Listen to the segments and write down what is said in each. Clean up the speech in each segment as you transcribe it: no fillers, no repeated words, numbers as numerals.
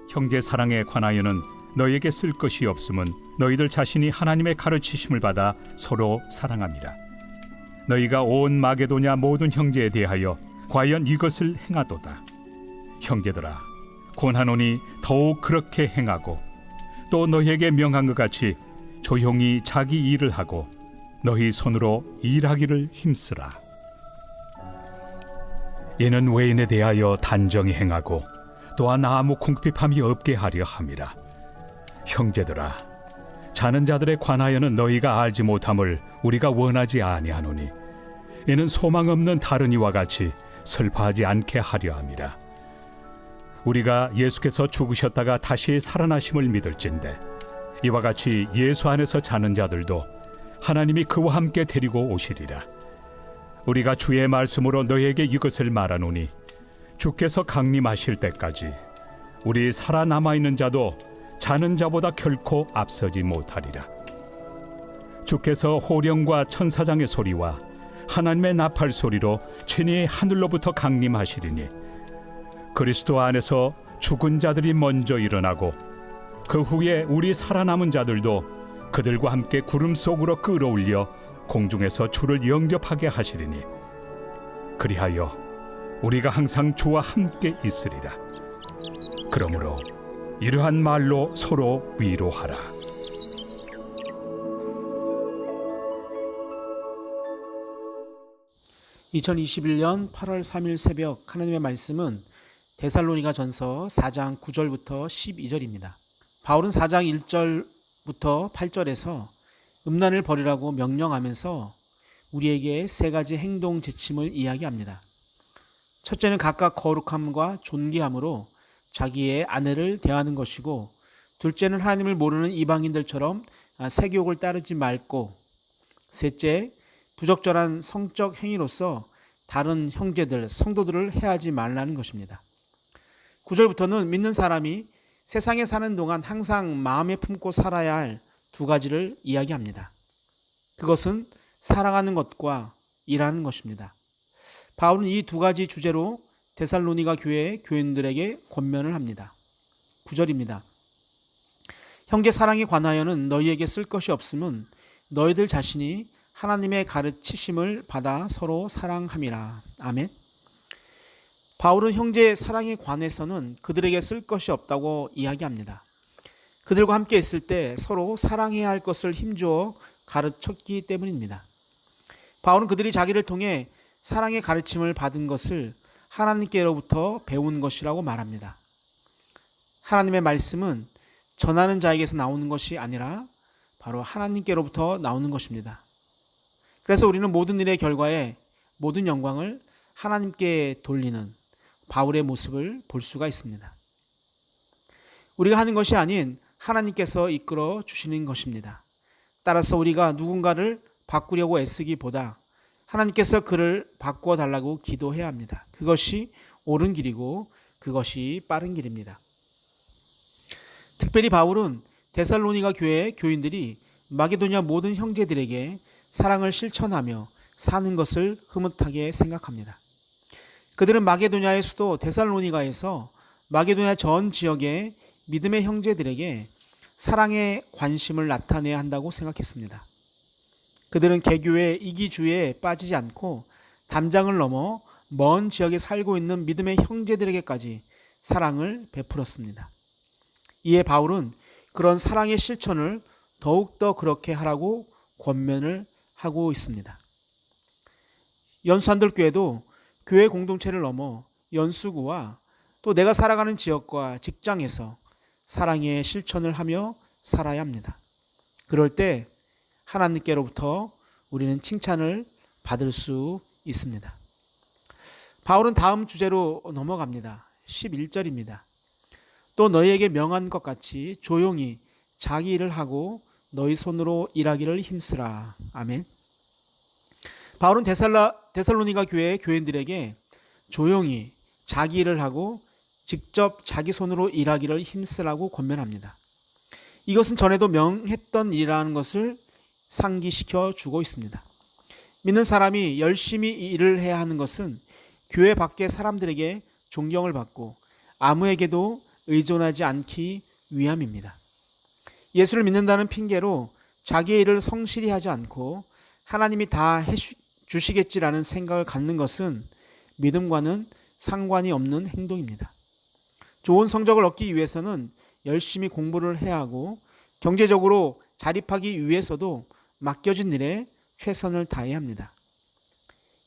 형제 사랑에 관하여는 너희에게 쓸 것이 없음은 너희들 자신이 하나님의 가르치심을 받아 서로 사랑함이라. 너희가 온 마게도냐 모든 형제에 대하여 과연 이것을 행하도다. 형제들아, 권하노니 더욱 그렇게 행하고, 또 너희에게 명한 것 같이 조용히 자기 일을 하고 너희 손으로 일하기를 힘쓰라. 이는 외인에 대하여 단정히 행하고 또한 아무 궁핍함이 없게 하려 함이라. 형제들아, 자는 자들에 관하여는 너희가 알지 못함을 우리가 원하지 아니하노니, 이는 소망 없는 다른 이와 같이 슬퍼하지 않게 하려 함이라. 우리가 예수께서 죽으셨다가 다시 살아나심을 믿을진대, 이와 같이 예수 안에서 자는 자들도 하나님이 그와 함께 데리고 오시리라. 우리가 주의 말씀으로 너희에게 이것을 말하노니, 주께서 강림하실 때까지 우리 살아남아 있는 자도 자는 자보다 결코 앞서지 못하리라. 주께서 호령과 천사장의 소리와 하나님의 나팔 소리로 친히 하늘로부터 강림하시리니, 그리스도 안에서 죽은 자들이 먼저 일어나고 그 후에 우리 살아남은 자들도 그들과 함께 구름 속으로 끌어올려 공중에서 주를 영접하게 하시리니, 그리하여 우리가 항상 주와 함께 있으리라. 그러므로 이러한 말로 서로 위로하라. (2021년 8월 3일) 새벽 하나님의 말씀은 데살로니가 전서 4장 9절부터 12절입니다. 바울은 4장 1절부터 8절에서 음란을 버리라고 명령하면서 우리에게 세 가지 행동 지침을 이야기합니다. 첫째는 각각 거룩함과 존귀함으로 자기의 아내를 대하는 것이고, 둘째는 하나님을 모르는 이방인들처럼 세교육을 따르지 말고, 셋째, 부적절한 성적 행위로서 다른 형제들, 성도들을 해하지 말라는 것입니다. 9절부터는 믿는 사람이 세상에 사는 동안 항상 마음에 품고 살아야 할 두 가지를 이야기합니다. 그것은 사랑하는 것과 일하는 것입니다. 바울은 이 두 가지 주제로 데살로니가 교회 교인들에게 권면을 합니다. 9절입니다. 형제 사랑에 관하여는 너희에게 쓸 것이 없음은 너희들 자신이 하나님의 가르치심을 받아 서로 사랑함이라. 아멘. 바울은 형제 사랑에 관해서는 그들에게 쓸 것이 없다고 이야기합니다. 그들과 함께 있을 때 서로 사랑해야 할 것을 힘주어 가르쳤기 때문입니다. 바울은 그들이 자기를 통해 사랑의 가르침을 받은 것을 하나님께로부터 배운 것이라고 말합니다. 하나님의 말씀은 전하는 자에게서 나오는 것이 아니라 바로 하나님께로부터 나오는 것입니다. 그래서 우리는 모든 일의 결과에 모든 영광을 하나님께 돌리는 바울의 모습을 볼 수가 있습니다. 우리가 하는 것이 아닌 하나님께서 이끌어 주시는 것입니다. 따라서 우리가 누군가를 바꾸려고 애쓰기보다 하나님께서 그를 바꾸어 달라고 기도해야 합니다. 그것이 옳은 길이고 그것이 빠른 길입니다. 특별히 바울은 데살로니가 교회 교인들이 마게도냐 모든 형제들에게 사랑을 실천하며 사는 것을 흐뭇하게 생각합니다. 그들은 마게도냐의 수도 데살로니가에서 마게도냐 전 지역의 믿음의 형제들에게 사랑의 관심을 나타내야 한다고 생각했습니다. 그들은 개교의 이기주의에 빠지지 않고 담장을 넘어 먼 지역에 살고 있는 믿음의 형제들에게까지 사랑을 베풀었습니다. 이에 바울은 그런 사랑의 실천을 더욱더 그렇게 하라고 권면을 하고 있습니다. 연수한들교회도 교회 공동체를 넘어 연수구와 또 내가 살아가는 지역과 직장에서 사랑의 실천을 하며 살아야 합니다. 그럴 때 하나님께로부터 우리는 칭찬을 받을 수 있습니다. 바울은 다음 주제로 넘어갑니다. 11절입니다. 또 너희에게 명한 것 같이 조용히 자기 일을 하고 너희 손으로 일하기를 힘쓰라. 아멘. 바울은 데살로니가 교회 교인들에게 조용히 자기 일을 하고 직접 자기 손으로 일하기를 힘쓰라고 권면합니다. 이것은 전에도 명했던 일이라는 것을 상기시켜 주고 있습니다. 믿는 사람이 열심히 일을 해야 하는 것은 교회 밖의 사람들에게 존경을 받고 아무에게도 의존하지 않기 위함입니다. 예수를 믿는다는 핑계로 자기의 일을 성실히 하지 않고 하나님이 다 해주시겠지라는 생각을 갖는 것은 믿음과는 상관이 없는 행동입니다. 좋은 성적을 얻기 위해서는 열심히 공부를 해야 하고 경제적으로 자립하기 위해서도 맡겨진 일에 최선을 다해야 합니다.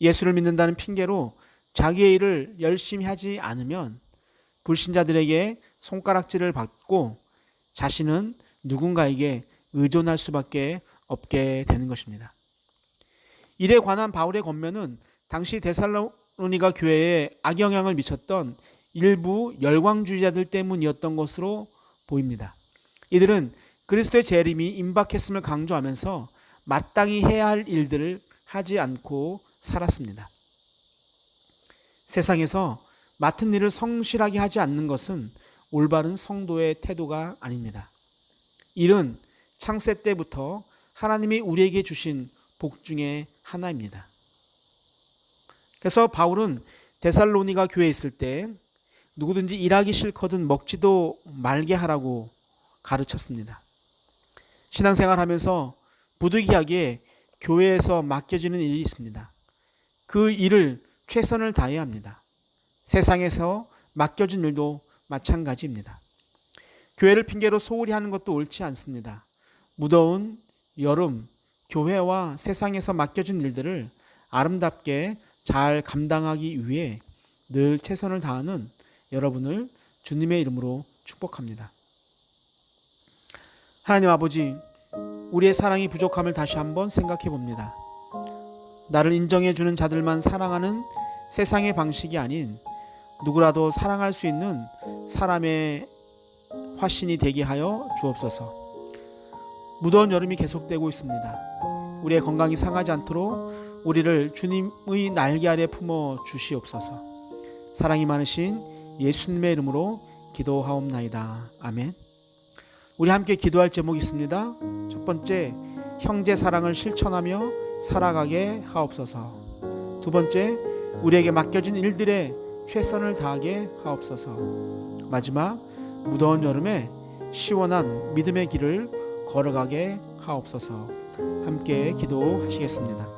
예수를 믿는다는 핑계로 자기의 일을 열심히 하지 않으면 불신자들에게 손가락질을 받고 자신은 누군가에게 의존할 수밖에 없게 되는 것입니다. 일에 관한 바울의 권면은 당시 데살로니가 교회에 악영향을 미쳤던 일부 열광주의자들 때문이었던 것으로 보입니다. 이들은 그리스도의 재림이 임박했음을 강조하면서 마땅히 해야 할 일들을 하지 않고 살았습니다. 세상에서 맡은 일을 성실하게 하지 않는 것은 올바른 성도의 태도가 아닙니다. 일은 창세 때부터 하나님이 우리에게 주신 복 중에 하나입니다. 그래서 바울은 데살로니가 교회에 있을 때 누구든지 일하기 싫거든 먹지도 말게 하라고 가르쳤습니다. 신앙생활하면서 부득이하게 교회에서 맡겨지는 일이 있습니다. 그 일을 최선을 다해야 합니다. 세상에서 맡겨진 일도 마찬가지입니다. 교회를 핑계로 소홀히 하는 것도 옳지 않습니다. 무더운 여름, 교회와 세상에서 맡겨진 일들을 아름답게 잘 감당하기 위해 늘 최선을 다하는 여러분을 주님의 이름으로 축복합니다. 하나님 아버지, 우리의 사랑이 부족함을 다시 한번 생각해 봅니다. 나를 인정해 주는 자들만 사랑하는 세상의 방식이 아닌 누구라도 사랑할 수 있는 사람의 화신이 되게 하여 주옵소서. 무더운 여름이 계속되고 있습니다. 우리의 건강이 상하지 않도록 우리를 주님의 날개 아래 품어 주시옵소서. 사랑이 많으신 예수님의 이름으로 기도하옵나이다. 아멘. 우리 함께 기도할 제목이 있습니다. 첫 번째, 형제 사랑을 실천하며 살아가게 하옵소서. 두 번째, 우리에게 맡겨진 일들에 최선을 다하게 하옵소서. 마지막, 무더운 여름에 시원한 믿음의 길을 걸어가게 하옵소서. 함께 기도하시겠습니다.